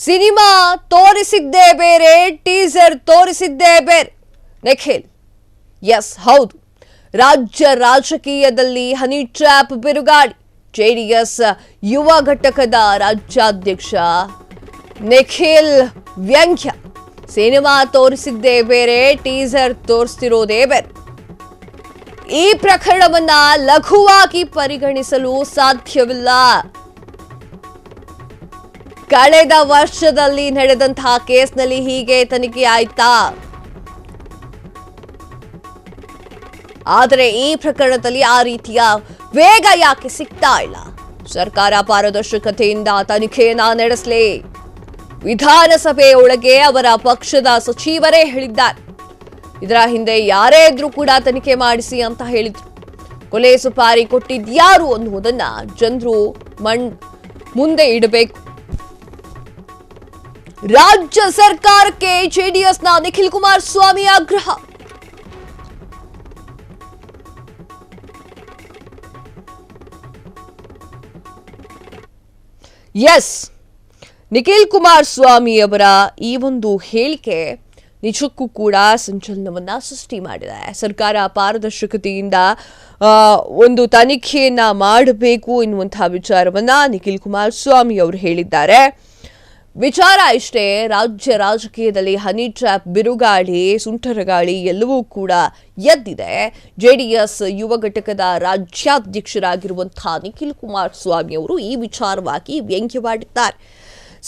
Cinema ತೋರಿಸಿದ್ದೇ ಬೇರೆ, teaser ತೋರಿಸಿದ್ದೇ ಬೇರೆ. Nikhil, S ಹೌದು, ರಾಜ್ಯ ರಾಜಕೀಯದಲ್ಲಿ ಹನಿ ಟ್ರ್ಯಾಪ್ ಬಿರುಗಾಳಿ. ಜೆಡಿಎಸ್ ಯುವ ಘಟಕದ ರಾಜ್ಯಾಧ್ಯಕ್ಷ ನಿಖಿಲ್ ವ್ಯಂಗ್ಯ. ಸಿನಿಮಾ ತೋರಿಸಿದ್ದೇ ಬೇರೆ, ಟೀಸರ್ ತೋರಿಸ್ತಿರೋದೇ ಬೇರೆ. ಈ ಪ್ರಕರಣವನ್ನ ಲಘುವಾಗಿ ಪರಿಗಣಿಸಲು ಸಾಧ್ಯವಿಲ್ಲ. ಕಳೆದ ವರ್ಷದಲ್ಲಿ ನಡೆದಂತಹ ಕೇಸ್ನಲ್ಲಿ ಹೀಗೆ ತನಿಖೆ ಆಯ್ತಾ? ಆದರೆ ಈ ಪ್ರಕರಣದಲ್ಲಿ ಆ ರೀತಿಯ ವೇಗ ಯಾಕೆ ಸಿಗ್ತಾ ಇಲ್ಲ? ಸರ್ಕಾರ ಪಾರದರ್ಶಕತೆಯಿಂದ ತನಿಖೆಯನ್ನ ನಡೆಸಲಿ. ವಿಧಾನಸಭೆಯೊಳಗೆ ಅವರ ಪಕ್ಷದ ಸಚಿವರೇ ಹೇಳಿದ್ದಾರೆ. ಇದರ ಹಿಂದೆ ಯಾರೇ ಇದ್ರೂ ಕೂಡ ತನಿಖೆ ಮಾಡಿಸಿ ಅಂತ ಹೇಳಿದ್ರು. ಕೊಲೆ ಸುಪಾರಿ ಕೊಟ್ಟಿದ್ಯಾರು ಅನ್ನುವುದನ್ನ ಜನರು ಮುಂದೆ ಇಡಬೇಕು. ರಾಜ್ಯ ಸರ್ಕಾರಕ್ಕೆ ಜೆಡಿಎಸ್ನ ನಿಖಿಲ್ ಕುಮಾರಸ್ವಾಮಿ ಆಗ್ರಹ. ಎಸ್, ನಿಖಿಲ್ ಕುಮಾರಸ್ವಾಮಿ ಅವರ ಈ ಒಂದು ಹೇಳಿಕೆ ನಿಜಕ್ಕೂ ಕೂಡ ಸಂಚಲನವನ್ನ ಸೃಷ್ಟಿ ಮಾಡಿದೆ. ಸರ್ಕಾರ ಪಾರದರ್ಶಕತೆಯಿಂದ ಒಂದು ತನಿಖೆಯನ್ನ ಮಾಡಬೇಕು ಎನ್ನುವಂತಹ ವಿಚಾರವನ್ನ ನಿಖಿಲ್ ಕುಮಾರಸ್ವಾಮಿ ಅವರು ಹೇಳಿದ್ದಾರೆ. ವಿಚಾರ ಇಷ್ಟೇ, ರಾಜ್ಯ ರಾಜಕೀಯದಲ್ಲಿ ಹನಿ ಟ್ರ್ಯಾಪ್ ಬಿರುಗಾಳಿ, ಸುಂಟರಗಾಳಿ ಎಲ್ಲವೂ ಕೂಡ ಎದ್ದಿದೆ. ಜೆಡಿಎಸ್ ಯುವ ಘಟಕದ ರಾಜ್ಯಾಧ್ಯಕ್ಷರಾಗಿರುವಂತಹ ನಿಖಿಲ್ ಕುಮಾರಸ್ವಾಮಿ ಅವರು ಈ ವಿಚಾರವಾಗಿ ವ್ಯಂಗ್ಯವಾಡಿದ್ದಾರೆ.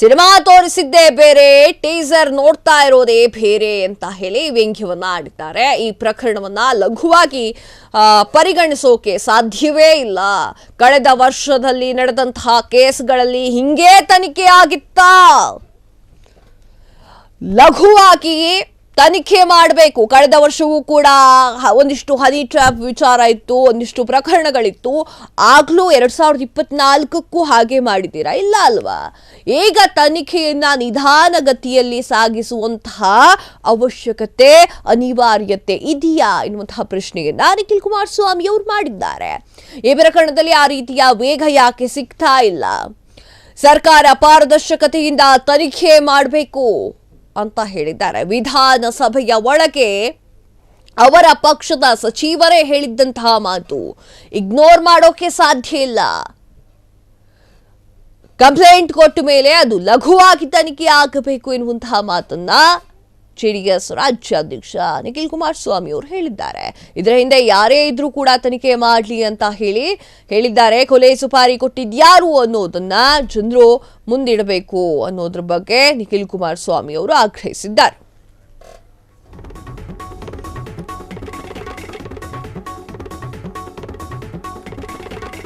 ಸಿನಿಮಾ ತೋರಿಸಿದ್ದೇ ಬೇರೆ, ಟೀಸರ್ ನೋಡ್ತಾ ಇರೋದೇ ಬೇರೆ ಅಂತ ಹೇಳಿ ವ್ಯಂಗ್ಯವನ್ನ ಆಡಿದ್ದಾರೆ. ಈ ಪ್ರಕರಣವನ್ನ ಲಘುವಾಗಿ ಪರಿಗಣಿಸೋಕೆ ಸಾಧ್ಯವೇ ಇಲ್ಲ. ಕಳೆದ ವರ್ಷದಲ್ಲಿ ನಡೆದಂತಹ ಕೇಸ್ಗಳಲ್ಲಿ ಹಿಂಗೇ ತನಿಖೆ ಆಗಿತ್ತಾ? ಲಘುವಾಗಿ ತನಿಖೆ ಮಾಡಬೇಕು. ಕಳೆದ ವರ್ಷವೂ ಕೂಡ ಒಂದಿಷ್ಟು ಹನಿ ಟ್ರ್ಯಾಪ್ ವಿಚಾರ ಇತ್ತು, ಒಂದಿಷ್ಟು ಪ್ರಕರಣಗಳಿತ್ತು. ಆಗ್ಲೂ 2024ಕ್ಕೂ ಹಾಗೆ ಮಾಡಿದ್ದೀರಾ? ಇಲ್ಲ ಅಲ್ವಾ? ಈಗ ತನಿಖೆಯನ್ನ ನಿಧಾನಗತಿಯಲ್ಲಿ ಸಾಗಿಸುವಂತಹ ಅವಶ್ಯಕತೆ, ಅನಿವಾರ್ಯತೆ ಇದೆಯಾ ಎನ್ನುವಂತಹ ಪ್ರಶ್ನೆಯನ್ನ ನಿಖಿಲ್ ಕುಮಾರಸ್ವಾಮಿ ಅವರು ಮಾಡಿದ್ದಾರೆ. ಈ ಪ್ರಕರಣದಲ್ಲಿ ಆ ರೀತಿಯ ವೇಗ ಯಾಕೆ ಸಿಗ್ತಾ ಇಲ್ಲ? ಸರ್ಕಾರ ಪಾರದರ್ಶಕತೆಯಿಂದ ತನಿಖೆ ಮಾಡಬೇಕು ಅಂತ ಹೇಳಿದ್ದಾರೆ. ವಿಧಾನಸಭೆಯ ಒಳಗೆ ಅವರ ಪಕ್ಷದ ಸಚಿವರೇ ಹೇಳಿದ್ದಂತಹ ಮಾತು ಇಗ್ನೋರ್ ಮಾಡೋಕೆ ಸಾಧ್ಯ ಇಲ್ಲ. ಕಂಪ್ಲೇಂಟ್ ಕೊಟ್ಟ ಮೇಲೆ ಅದು ಲಘುವಾಗಿ ತನಿಖೆ ಆಗಬೇಕು ಎನ್ನುವಂತಹ ಮಾತನ್ನ ಜೆಡಿಎಸ್ ರಾಜ್ಯಾಧ್ಯಕ್ಷ ನಿಖಿಲ್ ಕುಮಾರಸ್ವಾಮಿ ಅವರು ಹೇಳಿದ್ದಾರೆ. ಇದರ ಹಿಂದೆ ಯಾರೇ ಇದ್ರೂ ಕೂಡ ತನಿಖೆ ಮಾಡಲಿ ಅಂತ ಹೇಳಿದ್ದಾರೆ. ಕೊಲೆ ಸುಪಾರಿ ಕೊಟ್ಟಿದ್ಯಾರು ಅನ್ನೋದನ್ನ ಜನರು ಮುಂದಿಡಬೇಕು ಅನ್ನೋದ್ರ ಬಗ್ಗೆ ನಿಖಿಲ್ ಕುಮಾರಸ್ವಾಮಿ ಅವರು ಆಗ್ರಹಿಸಿದ್ದಾರೆ.